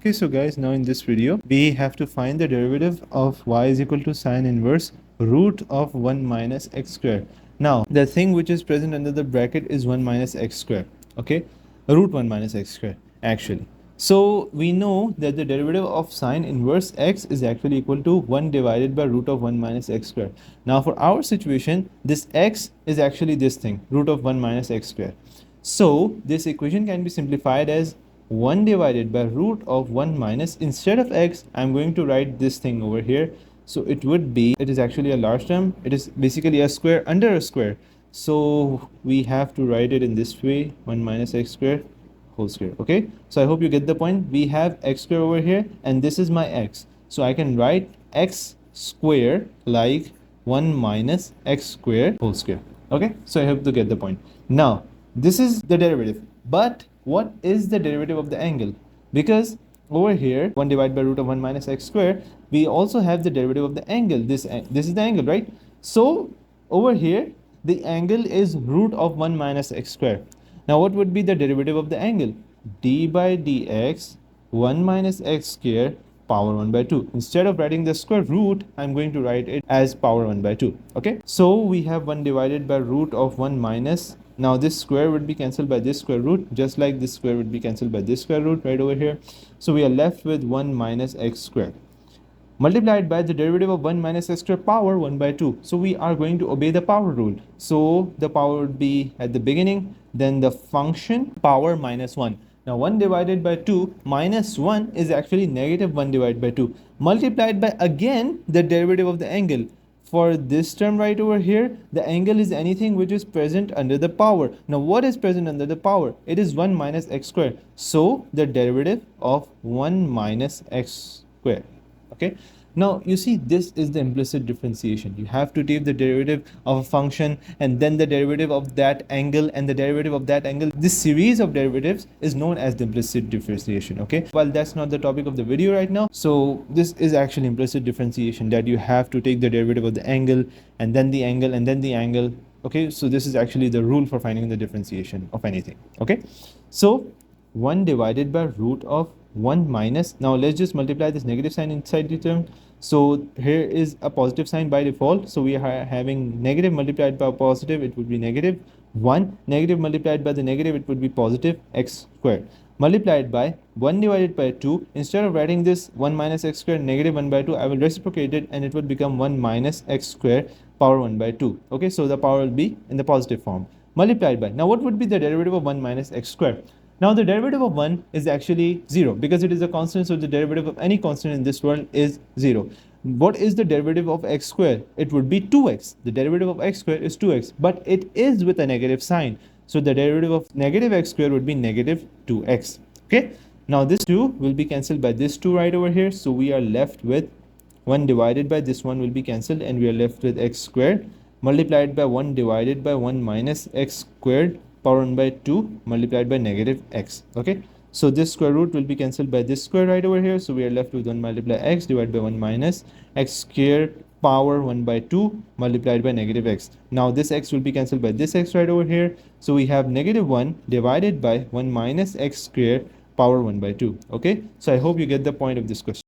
Okay, so guys, now in this video, we have to find the derivative of y is equal to sine inverse root of 1 minus x square. Now, the thing which is present under the bracket is 1 minus x square, okay? Root 1 minus x square, actually. So, we know that the derivative of sine inverse x is actually equal to 1 divided by root of 1 minus x square. Now, for our situation, this x is actually this thing, root of 1 minus x square. So, this equation can be simplified as 1 divided by root of 1 minus, instead of x, I'm going to write this thing over here. So it would be, it is actually a large term, it is basically a square under a square. So we have to write it in this way, 1 minus x square whole square, okay? So I hope you get the point. We have x square over here and this is my x. So I can write x square like 1 minus x square whole square, okay? So I hope to get the point. Now, this is the derivative, but what is the derivative of the angle? Because over here 1 divided by root of 1 minus x square, we also have the derivative of the angle. This is the angle, right? So over here the angle is root of 1 minus x square. Now what would be the derivative of the angle? D by dx 1 minus x square power 1 by 2. Instead of writing the square root, I'm going to write it as power 1 by 2, okay? So we have 1 divided by root of 1 minus. Now this square would be cancelled by this square root, just like this square would be cancelled by this square root right over here. So we are left with 1 minus x square multiplied by the derivative of 1 minus x square power 1 by 2. So we are going to obey the power rule. So the power would be at the beginning, then the function power minus 1. Now 1 divided by 2 minus 1 is actually negative 1 divided by 2 multiplied by again the derivative of the angle. For this term right over here, the angle is anything which is present under the power. Now what is present under the power? It is 1 minus x square. So the derivative of 1 minus x square. Okay, now you see, this is the implicit differentiation. You have to take the derivative of a function and then the derivative of that angle and the derivative of that angle. This series of derivatives is known as the implicit differentiation. Okay, well, that's not the topic of the video right now. So this is actually implicit differentiation, that you have to take the derivative of the angle and then the angle and then the angle. Okay, so this is actually the rule for finding the differentiation of anything. Okay, so 1 divided by root of 1 minus, now let's just multiply this negative sign inside the term. So here is a positive sign by default, so we are having negative multiplied by positive, it would be negative 1, negative multiplied by the negative, it would be positive x square, multiplied by 1 divided by 2. Instead of writing this 1 minus x square negative 1 by 2, I will reciprocate it and it would become 1 minus x square power 1 by 2. Okay, so the power will be in the positive form, multiplied by, now what would be the derivative of 1 minus x square? Now the derivative of 1 is actually 0 because it is a constant, so the derivative of any constant in this world is 0. What is the derivative of x square? It would be 2x. The derivative of x square is 2x, but it is with a negative sign. So the derivative of negative x square would be negative 2x. Okay. Now this 2 will be cancelled by this 2 right over here. So we are left with 1 divided by this 1 will be cancelled and we are left with x squared multiplied by 1 divided by 1 minus x squared power 1 by 2 multiplied by negative x. Okay, so this square root will be cancelled by this square right over here. So we are left with 1 multiply x divided by 1 minus x square power 1 by 2 multiplied by negative x. Now this x will be cancelled by this x right over here. So we have negative 1 divided by 1 minus x square power 1 by 2. Okay, so I hope you get the point of this question.